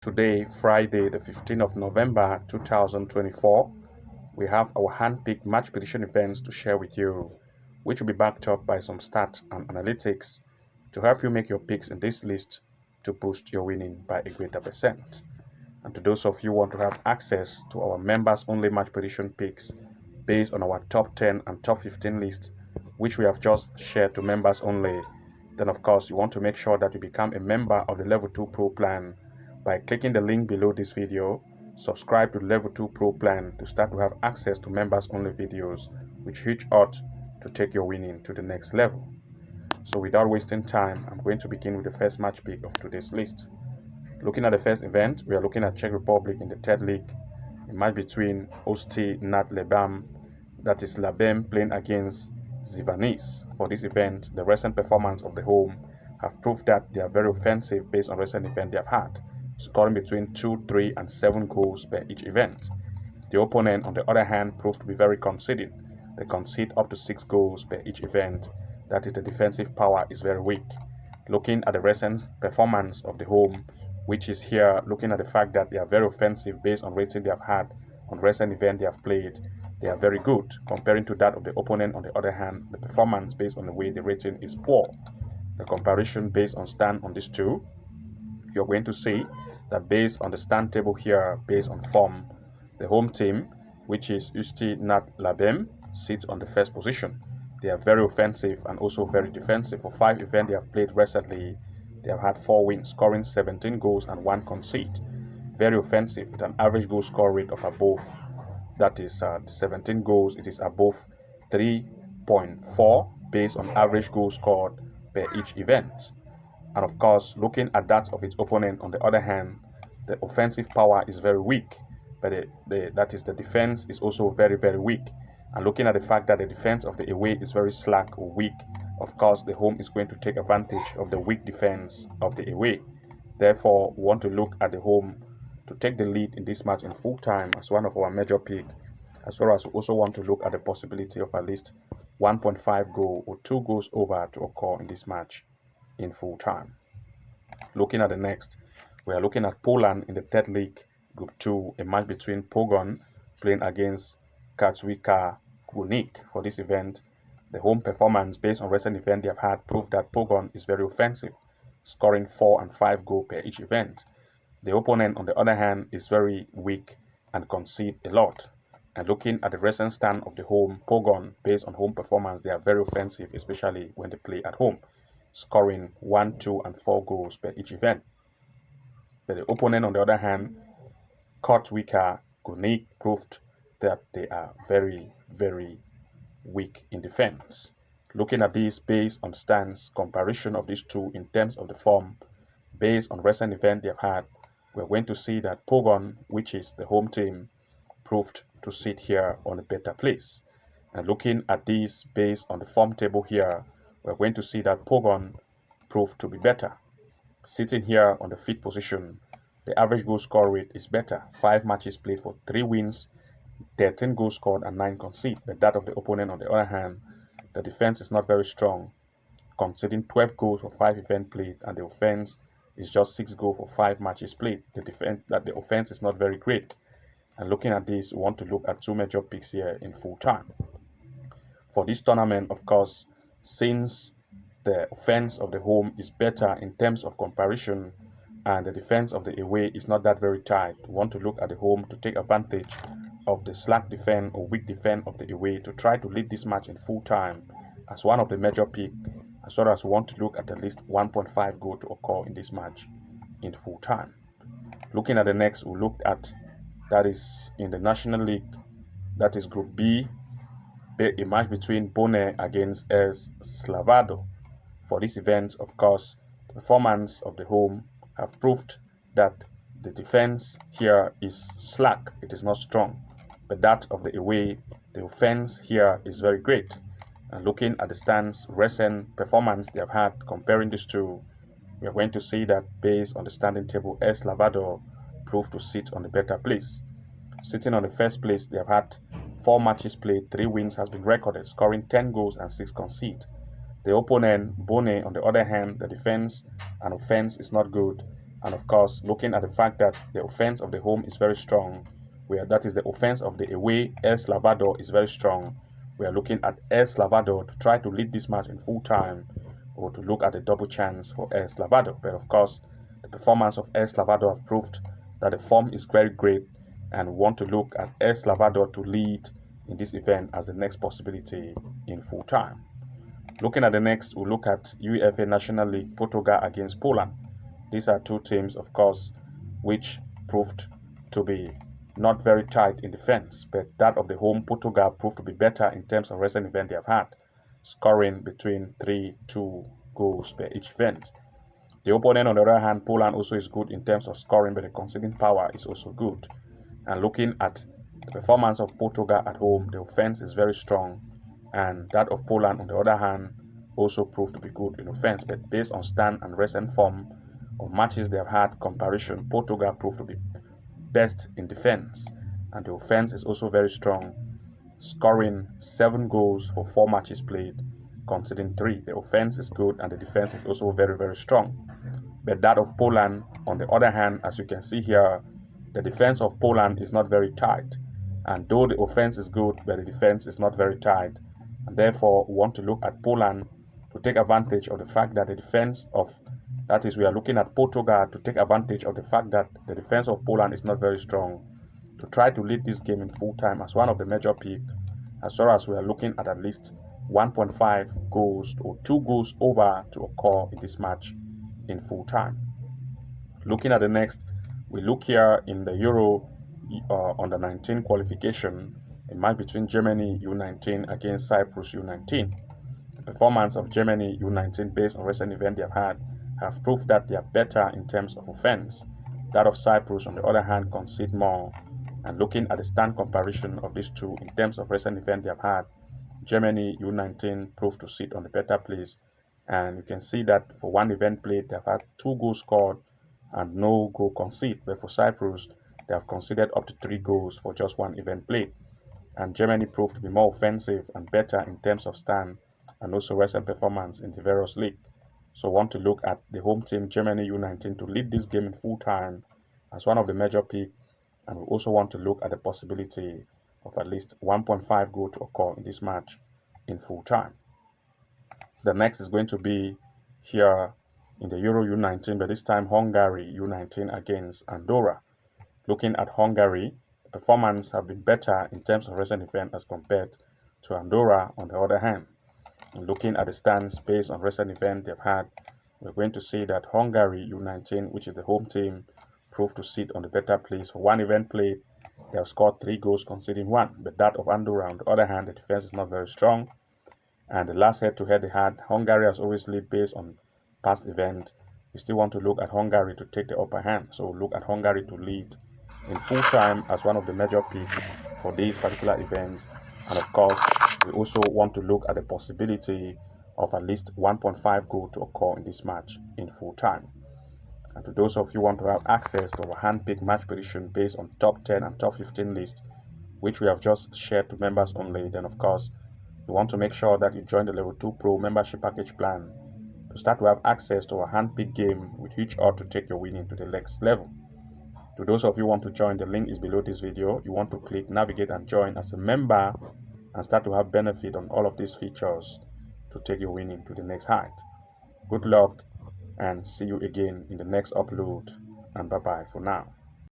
Today, Friday, the 15th of November 2024, we have our hand-picked match prediction events to share with you, which will be backed up by some stats and analytics to help you make your picks in this list to boost your winning by a greater percent. And to those of you who want to have access to our members-only match prediction picks based on our top 10 and top 15 list, which we have just shared to members only, then of course you want to make sure that you become a member of the Level 2 Pro plan by clicking the link below this video. Subscribe to the Level 2 Pro plan to start to have access to members-only videos, which reach out to take your winning to the next level. So without wasting time, I'm going to begin with the first match pick of today's list. Looking at the first event, we are looking at Czech Republic in the third league. A match between Osti Nat Lebam, that is Labem, playing against Zivanis. For this event, the recent performance of the home have proved that they are very offensive based on recent events they have had, scoring between 2, 3, and 7 goals per each event. The opponent, on the other hand, proved to be very conceding. They concede up to 6 goals per each event. That is, the defensive power is very weak. Looking at the recent performance of the home, which is here, looking at the fact that they are very offensive based on rating they have had on recent events they have played, they are very good. Comparing to that of the opponent, on the other hand, the performance based on the way the rating is poor. The comparison based on stand on these two, you're going to see that based on the stand table here, based on form, the home team, which is Usti Nat Labem, sits on the first position. They are very offensive and also very defensive. For 5 events they have played recently, they have had 4 wins, scoring 17 goals and 1 concede. Very offensive with an average goal score rate of above, that is 17 goals, it is above 3.4 based on average goals scored per each event. And of course, looking at that of its opponent, on the other hand, the offensive power is very weak, but that is the defense is also very, very weak. And looking at the fact that the defense of the away is very slack or weak, of course, the home is going to take advantage of the weak defense of the away. Therefore, we want to look at the home to take the lead in this match in full time as one of our major picks, as well as we also want to look at the possibility of at least 1.5 goal or 2 goals over to occur in this match in full time. Looking at the next, we are looking at Poland in the third league, Group 2, a match between Pogoń playing against Katowice Górnik. For this event, the home performance based on recent events they have had proved that Pogoń is very offensive, scoring 4 and 5 goals per each event. The opponent, on the other hand, is very weak and concede a lot. And looking at the recent stand of the home, Pogoń, based on home performance, they are very offensive, especially when they play at home, scoring 1, 2, and 4 goals per each event. But the opponent, on the other hand, Katowice Górnik, proved that they are very, very weak in defense. Looking at this based on stance comparison of these two in terms of the form, based on recent events they have had, we're going to see that Pogoń, which is the home team, proved to sit here on a better place. And looking at this based on the form table here, we're going to see that Pogoń proved to be better. Sitting here on the 5th position, the average goal score rate is better. 5 matches played for 3 wins, 13 goals scored and 9 conceded. But that of the opponent, on the other hand, the defense is not very strong, conceding 12 goals for 5 events played, and the offense is just 6 goals for 5 matches played. The offense is not very great. And looking at this, we want to look at 2 major picks here in full time. For this tournament, of course, since the offense of the home is better in terms of comparison and the defense of the away is not that very tight, we want to look at the home to take advantage of the slack defense or weak defense of the away to try to lead this match in full time as one of the major picks, as well as we want to look at least 1.5 goal to occur in this match in full time. Looking at the next, we looked at, that is in the National League, that is Group B, a match between Bone against S Slavado. For this event, of course, the performance of the home have proved that the defense here is slack, it is not strong. But that of the away, the offense here is very great. And looking at the stands, recent performance they have had, comparing these two, we are going to see that based on the standing table, El Salvador proved to sit on the better place. Sitting on the first place, they have had 4 matches played, 3 wins has been recorded, scoring 10 goals and 6 conceded. The opponent, Bone, on the other hand, the defense and offense is not good. And of course, looking at the fact that the offense of the home is very strong, where that is the offense of the away, El Salvador is very strong. We are looking at El Salvador to try to lead this match in full time, or to look at a double chance for El Salvador. But of course, the performance of El Salvador have proved that the form is very great, and we want to look at El Salvador to lead in this event as the next possibility in full time. Looking at the next, we'll look at UEFA National League Portugal against Poland. These are two teams, of course, which proved to be not very tight in defense, but that of the home Portugal proved to be better in terms of recent event they have had, scoring between 3-2 goals per each event. The opponent, on the other hand, Poland, also is good in terms of scoring, but the conceding power is also good. And looking at the performance of Portugal at home, the offense is very strong, and that of Poland, on the other hand, also proved to be good in offense, but based on stand and recent form of matches they have had comparison, Portugal proved to be best in defense, and the offense is also very strong, scoring 7 goals for 4 matches played, conceding 3. The offense is good and the defense is also very, very strong. But that of Poland, on the other hand, as you can see here, the defense of Poland is not very tight, and though the offense is good, but the defense is not very tight, and therefore we want to look at Poland to take advantage of the fact that the defense of, that is, we are looking at Portugal to take advantage of the fact that the defense of Poland is not very strong, to try to lead this game in full time as one of the major picks, as far as we are looking at least 1.5 goals or 2 goals over to occur in this match in full time. Looking at the next, we look here in the Euro under 19 qualification, a match between Germany U19 against Cyprus U19. The performance of Germany U19 based on recent events they have proved that they are better in terms of offense. That of Cyprus, on the other hand, concede more. And looking at the stand comparison of these two in terms of recent events they have had, Germany U19 proved to sit on the better place. And you can see that for one event played, they have had 2 goals scored and no goal conceded. But for Cyprus, they have conceded up to 3 goals for just one event played. And Germany proved to be more offensive and better in terms of stand and also recent performance in the various league. So I want to look at the home team, Germany U19, to lead this game in full time as one of the major picks. And we also want to look at the possibility of at least 1.5 goal to occur in this match in full time. The next is going to be here in the Euro U19, but this time Hungary U19 against Andorra. Looking at Hungary, the performance have been better in terms of recent event as compared to Andorra on the other hand. And looking at the stands based on recent event they've had, we're going to see that Hungary U19, which is the home team, proved to sit on the better place. For one event played, they have scored 3 goals, conceding 1. But that of Andorra, on the other hand, the defense is not very strong. And the last head-to-head they had, Hungary has always led based on past event. We still want to look at Hungary to take the upper hand. So we'll look at Hungary to lead in full time as one of the major picks for these particular events. And of course, we also want to look at the possibility of at least 1.5 goal to occur in this match in full time. And to those of you who want to have access to our hand-picked match prediction based on top 10 and top 15 list, which we have just shared to members only, then of course, you want to make sure that you join the Level 2 Pro membership package plan to start to have access to our hand-picked game with huge odds to take your winning to the next level. To those of you who want to join, the link is below this video. You want to click, navigate and join as a member and start to have benefit on all of these features to take your winning to the next height. Good luck and see you again in the next upload, and bye bye for now.